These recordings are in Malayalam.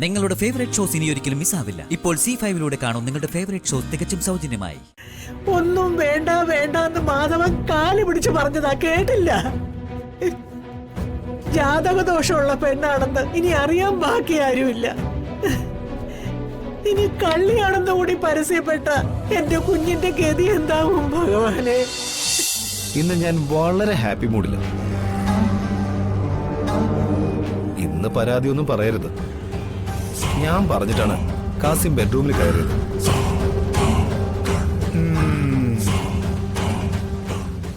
നിങ്ങളുടെ ഫേവറേറ്റ് ഷോസ് ഇനി ഒരിക്കലും മിസ്സാവില്ല. ഇപ്പോൾ C5 കാണും നിങ്ങളുടെ ഫേവറേറ്റ് ഷോസ് തികച്ചും സൗജന്യമായി. ഒന്നും വേണ്ട വേണ്ട എന്ന് മാധവൻ കാല് പിടിച്ച് പറഞ്ഞതാ, കേട്ടില്ല. ജാതകദോഷമുള്ള പെണ്ണാണെന്ന് ഇനി അറിയാൻ ബാക്കി ആരുമില്ല. ഇനി കള്ളിയാണെന്ന് കൂടി പരസ്യപ്പെട്ട എന്റെ കുഞ്ഞിന്റെ ഗതി എന്താവും ഭഗവാനെ. ഇന്ന് ഞാൻ വളരെ ഹാപ്പി മൂഡില്ല. ഇന്ന് പരാതിയൊന്നും പറയരുത്. ഞാൻ പറഞ്ഞിട്ടാണ് കാസിം ബെഡ്റൂമിൽ കയറിയത്.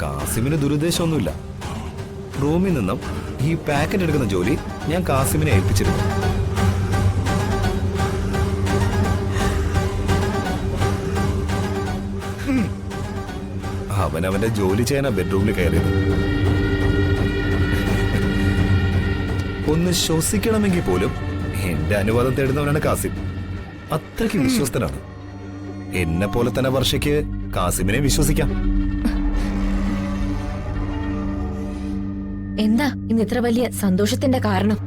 കാസിമിന് ദുരുദ്ദേശമൊന്നുമില്ല. റൂമിൽ നിന്നും ഈ പാക്കറ്റ് എടുക്കുന്ന ജോലി ഞാൻ കാസിമിനെ ഏൽപ്പിച്ചിരുന്നു. അവനവന്റെ ജോലി ചെയ്യാനാ ബെഡ്റൂമിൽ കയറിയത്. ഒന്ന് ശ്വസിക്കണമെങ്കിൽ പോലും എന്റെ അനുവാദം തേടുന്നവനാണ് കാസിം. അത്രയ്ക്ക് വിശ്വസ്തനാണ്. എന്നെ പോലെ തന്നെ വർഷയ്ക്ക് കാസിമിനെ വിശ്വസിക്കാം. എന്താ ഇന്ന് ഇത്ര വലിയ സന്തോഷത്തിന്റെ കാരണം?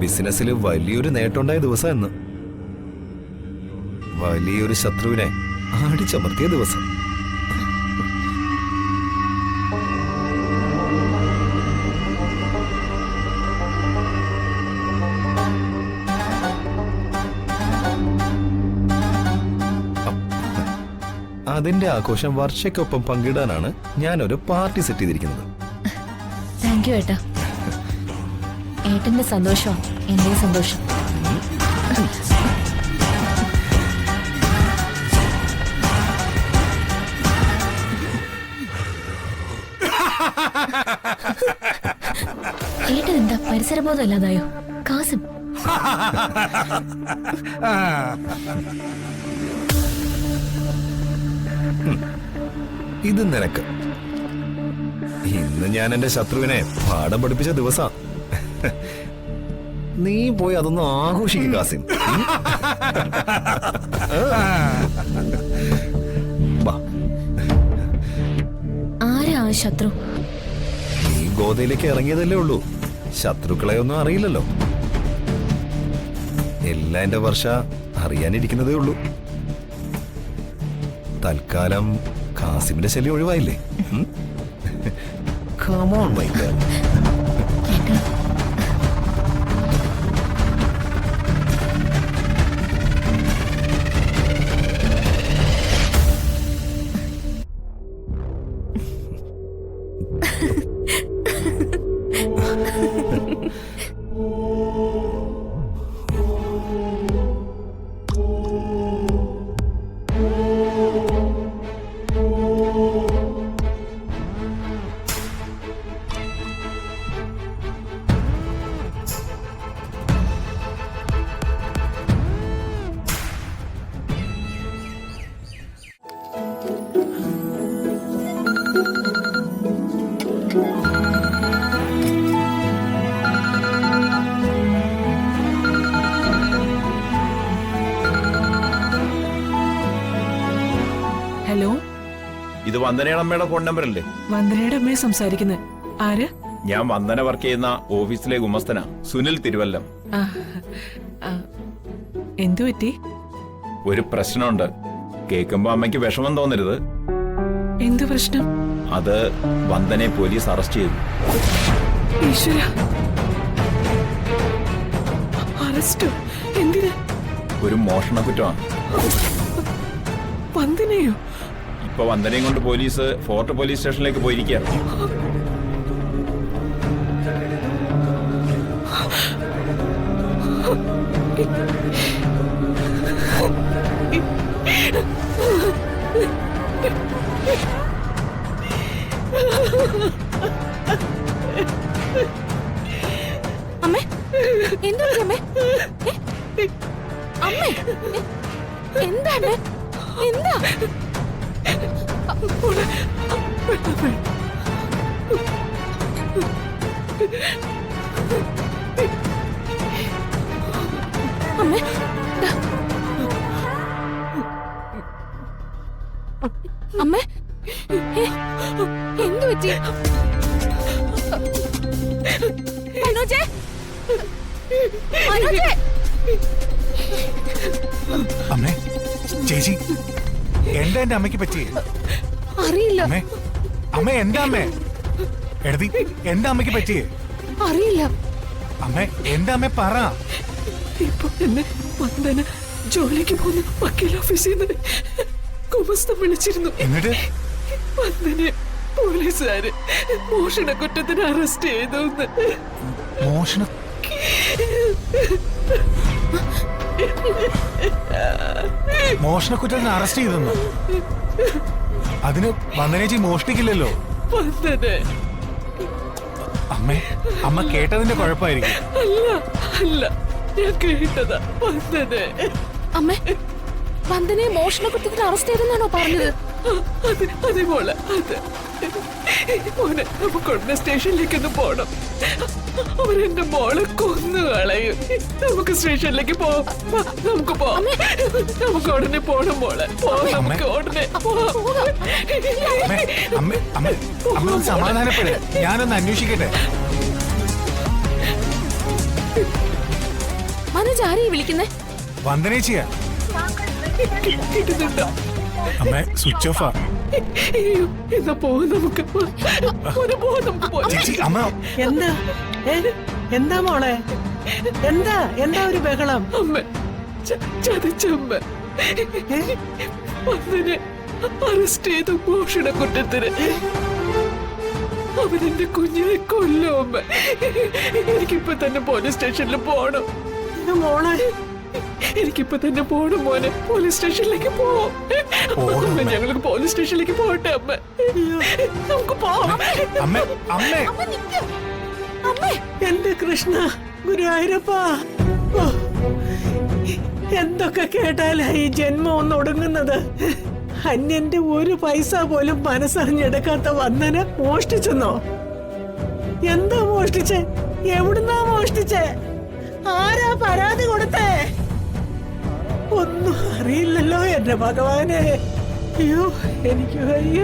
ബിസിനസ്സിൽ വലിയൊരു നേട്ടമുണ്ടായ ദിവസം എന്ന്. വലിയൊരു ശത്രുവിനെ അടിച്ചമർത്തിയ ദിവസം. അതിന്റെ ആഘോഷം വർഷയ്ക്കൊപ്പം പങ്കിടാനാണ് ഞാനൊരു പാർട്ടി സെറ്റ് ചെയ്തിരിക്കുന്നത്. താങ്ക് യു ഏട്ടാ. ഏട്ടന്റെ സന്തോഷം എന്റെ സന്തോഷം. ഏട്ടൻ എന്താ പരിസരബോധം ഇല്ലാതായോ? കാസിം ഇത് നിനക്ക്. ഇന്ന് ഞാൻ എന്റെ ശത്രുവിനെ പാഠം പഠിപ്പിച്ച ദിവസാ. നീ പോയി അതൊന്നും ആഘോഷിക്കും കാസിം. ആരാ ആ ശത്രു? നീ ഗോതയിലേക്ക് ഇറങ്ങിയതല്ലേ ഉള്ളൂ. ശത്രുക്കളെ ഒന്നും അറിയില്ലല്ലോ. എല്ലാം എന്റെ വർഷ അറിയാനിരിക്കുന്നതേ ഉള്ളൂ. തൽക്കാലം കാസിമിന്റെ ശല്യം ഒഴിവായില്ലേ? Come on, my girl. Hello, ഇത് വന്ദനയുടെ അമ്മയുടെ ഫോൺ നമ്പർ അല്ലേ? വന്ദനയുടെ അമ്മയെ സംസാരിക്കുന്നത്. ആര്? ഞാൻ വന്ദന വർക്ക് ചെയ്യുന്ന ഓഫീസിലെ ഗുമസ്തനാ, സുനിൽ തിരുവല്ലം. എന്തു പറ്റി? ഒരു പ്രശ്നമുണ്ട്. കേൾക്കുമ്പോ അമ്മയ്ക്ക് വിഷമം തോന്നരുത്. എന്ത് പ്രശ്നം? അത് വന്ദനെ പോലീസ് അറസ്റ്റ് ചെയ്തു. ഈശ്വര, അറസ്റ്റോ? എന്തിന്? ഒരു മോഷണ കുറ്റമാണ്. വന്ദനയോ? ഇപ്പൊ വന്ദനയും കൊണ്ട് പോലീസ് ഫോർട്ട് പോലീസ് സ്റ്റേഷനിലേക്ക് പോയിരിക്കുകയാണ്. അമ്മേ, എന്താ അമ്മേ? അമ്മേ, എന്താ അമ്മേ? എന്താ? അമ്മേ, അമ്മേ, എന്തു പറ്റി? മനോജേ, മനോജേ, അമ്മേ, ചേച്ചി, എന്താ എന്റെ അമ്മയ്ക്ക് പറ്റിയേ? അറിയില്ല. അമ്മേ, അമ്മേ, എന്താ അമ്മേ? എഴുതി, എന്താ അമ്മയ്ക്ക് പറ്റിയേ? അറിയില്ല. അമ്മേ, എന്താ അമ്മേ പറ. ഇപ്പൊ എന്നെ വന്ദന ജോലിക്ക് പോകുന്ന വക്കീൽ ഓഫീസിൽ നിന്ന് കുമസ്തം വിളിച്ചിരുന്നു. എന്നിട്ട് വന്ദനെ പോലീസുകാര് മോഷണ കുറ്റത്തിന് അറസ്റ്റ് ചെയ്തു. മോഷണ മോഷണക്കുറ്റത്തിന് അറസ്റ്റ് ചെയ്തെന്നോ? അതിന് വന്ദനേച്ചി മോഷ്ടിക്കില്ലല്ലോ. വന്ദനെ അമ്മേ, അമ്മ കേട്ടതിന്റെ കുഴപ്പമായിരിക്കും. അല്ല അല്ല, ഞാൻ കേട്ടതാ. വന്ദനെ അമ്മേ, വന്ദനെ മോഷണക്കുറ്റത്തിന് അറസ്റ്റ് ചെയ്തെന്നാണോ പറഞ്ഞത്? അതേപോലെ അത് മോനെ, നമുക്ക് ഉടനെ സ്റ്റേഷനിലേക്കൊന്ന് പോണം. അവരെന്റെ മോളെ കൊന്നു കളയും. നമുക്ക് സ്റ്റേഷനിലേക്ക് പോവാം. വാ, നമുക്ക് പോവാം. നമുക്ക് ഉടനെ പോണം മോളെ. നമുക്ക് ഉടനെ പോവാം. അമ്മേ, അമ്മേ, അമ്മേ, അമ്മ ഒന്ന് സമാധാനപ്പെട്. ഞാനൊന്ന് അന്വേഷിക്കട്ടെ. മനോജ് ആരെയും വിളിക്കുന്നേ? വന്ദനേച്ചിയാ. കിട്ടുന്നുണ്ടോ? അമ്മേ, സ്വിച്ച് ഓഫാ. അയ്യോ, എന്നാ പോവാം നമുക്ക്. മോനെ, പോവാം, നമുക്ക് പോവാം. ചേച്ചി, അമ്മ. എന്താ എന്താ മോളെ? എന്താ എന്താ ഒരു ബഹളം? അമ്മ ചതിച്ചമ്മ. വന്ദനെ അറസ്റ്റ് ചെയ്തു മോഷണ കുറ്റത്തിന്. അവനെന്റെ കുഞ്ഞിനെ കൊല്ലും അമ്മ. എനിക്കിപ്പോ തന്നെ പോലീസ് സ്റ്റേഷനിൽ പോണം മോളെ. എനിക്കിപ്പോ തന്നെ പോണം മോനെ. പോലീസ് സ്റ്റേഷനിലേക്ക് പോവാം. ഞങ്ങൾക്ക് പോലീസ് സ്റ്റേഷനിലേക്ക് പോകട്ടെ അമ്മ. നമുക്ക് പോവാം. അമ്മേ, അമ്മേ, അമ്മേ, എന്റെ കൃഷ്ണ ഗുരുവായൂരപ്പ, എന്തൊക്കെ കേട്ടാലാ ഈ ജന്മം ഒന്ന് ഒടുങ്ങുന്നത്. അന്യന്റെ ഒരു പൈസ പോലും മനസ്സറിഞ്ഞെടുക്കാത്ത വന്ദന മോഷ്ടിച്ചെന്നോ? എന്താ മോഷ്ടിച്ചേ? എവിടുന്നാ മോഷ്ടിച്ചേ? ആരാ പരാതി കൊടുത്തേ? ഒന്നും അറിയില്ലല്ലോ എന്റെ ഭഗവാനെ. അയ്യോ, എനിക്ക് വയ്യ.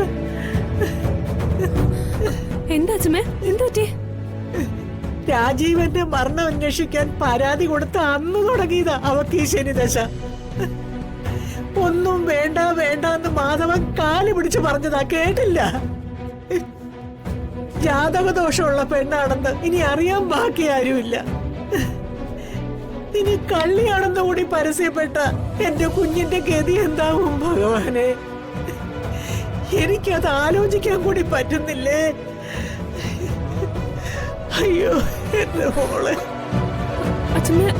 എന്താ അച്ഛമ്മേ, എന്താ പറ്റി? രാജീവന്റെ മരണം അന്വേഷിക്കാൻ പരാതി കൊടുത്ത അന്ന് തുടങ്ങിയതാ അവക്ക് ഈ ശനിദശ. ഒന്നും വേണ്ട വേണ്ട എന്ന് മാധവൻ കാല് പിടിച്ച് പറഞ്ഞതാ, കേട്ടില്ല. ജാതകദോഷമുള്ള പെണ്ണാണെന്ന് ഇനി അറിയാൻ ബാക്കി ആരുമില്ല. ഇനി കള്ളിയാണെന്ന് കൂടി പരസ്യപ്പെട്ട എന്റെ കുഞ്ഞിന്റെ ഗതി എന്താവും ഭഗവാനെ? എനിക്കത് ആലോചിക്കാൻ കൂടി പറ്റുന്നില്ലേ. അയ്യോ, എന്റെ മോളെ. അച്ഛമ്മേ,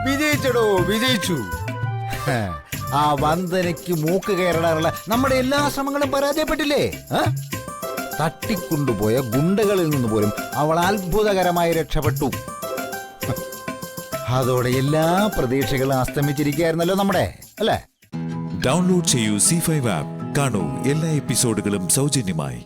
വിജയിച്ചടോ, വിജയിച്ചു. ആ വന്ദനയ്ക്ക് മൂക്ക് കയറാനുള്ള നമ്മുടെ എല്ലാ ശ്രമങ്ങളും പരാജയപ്പെട്ടില്ലേ? തട്ടിക്കൊണ്ടുപോയ ഗുണ്ടകളിൽ നിന്ന് പോലും അവൾ അത്ഭുതകരമായി രക്ഷപ്പെട്ടു. അതോടെ എല്ലാ പ്രതീക്ഷകളും അസ്തമിച്ചിരിക്കുകയായിരുന്നല്ലോ നമ്മുടെ, അല്ലേ? ഡൗൺലോഡ് ചെയ്യൂ C5 ആപ്പ്. കാണൂ എല്ലാ എപ്പിസോഡുകളും സൗജന്യമായി.